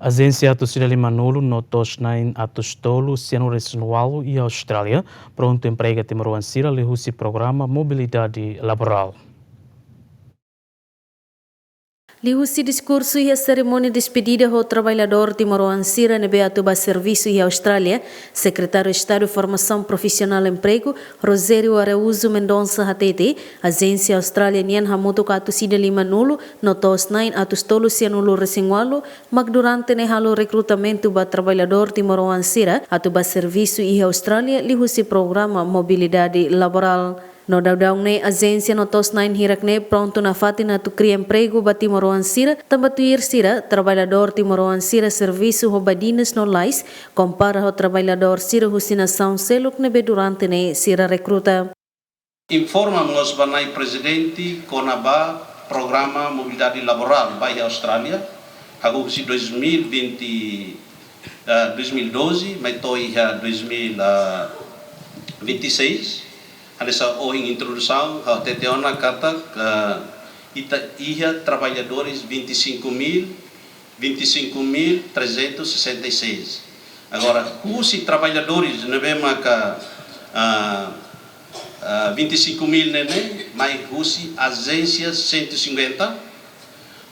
Agência Atucida Limanolo notos nain atustolo siano resinualo e Austrália pronto emprega Timoruansira lehusi programa mobilidade laboral. Lihusi discurso e a cerimônia de despedida ao trabalhador Timoruansira nebe atuba serviço e Austrália, secretário de Estado de Formação Profissional e Emprego, Rosério Araújo Mendonça Hatete, agência australiana hamuto ka Atucida Limanolo notos nain atustolo sianulo resingualo, mag durante ne halo recrutamento ba trabalhador Timoruansira atuba serviço e Austrália lihusi programa mobilidade laboral. No daw ne agência notos nain hirakne pronto na fatina tu cria emprego ba Timoruansira tambatuir sira trabalhador Timoruansira serviço ho badinas no lais compara ho trabalhador sira husinação seluk nebe durante ne sira recruta. Informamos banai presidente konaba programa mobilidade laboral by Austrália hagusi 2012 mai toi 2026 Alessa oing introdução a teteona kata trabalhadores 25.366. Agora, os trabalhadores nebe maka 25.000 nene, mais os agências 150,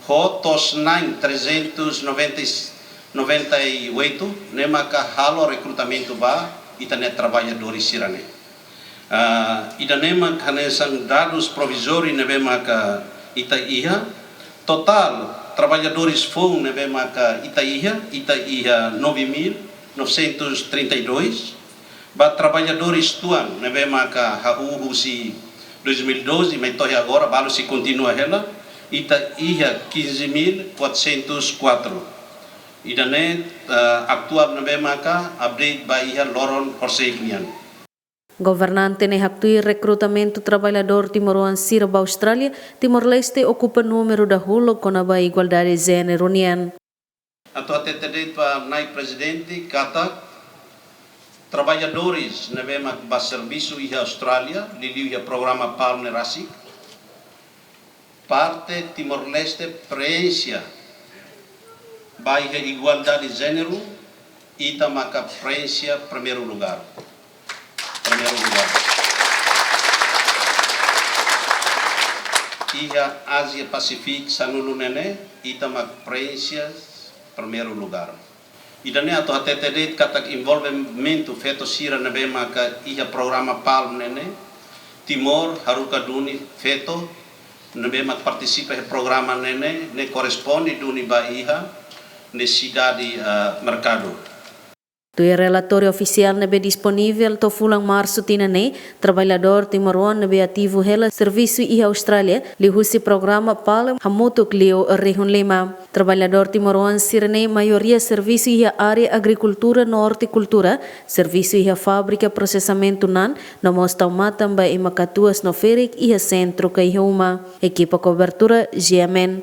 hotos 398, ne maka halo recrutamento ba itanet trabalhadores sirane. Idanema kanesang dados provisórios nebe maka Itaiha total trabalhadores fong nebe maka Itaiha 9.932 ba trabalhadores tuang nebe maka hahu si 2012 mas toy agora balo se continua ela Itaiha 15.404 idane aktual nebe maka update ba iha loron horsegnian. Governante ne haktui recrutamento trabalhador Timoruansira ba Austrália, Timor-Leste ocupa número da hulo konaba igualdade gênero nian. Atau até para nai presidente kata trabalhadores nebe mak ba serviço e Austrália liliu programa Palme Rasik parte Timor-Leste preencha ba igualdade gênero e tamaka preencha primeiro lugar. Iha Ásia Pacífico sanulu nene itamak preensias primeiro lugar. Idane atau HTTD katak envolvimento feito sira nebe maka iha programa Palm nene Timor haruka duni feto nebe mak participa he programa nene ne corresponde duni ba iha ne cidade mercado. Tu relatório oficial nebe disponível to fulang março tinane trabalhador Timoruan nebe ativo hela serviço e Austrália lihusi programa Palm hamuto klio rehun lema trabalhador Timoruan sirene maioria serviço e área agricultura no horticultura serviço e fábrica processamento nan no mostau matamba e macatuas no ferik e centro kai huma equipa cobertura GMN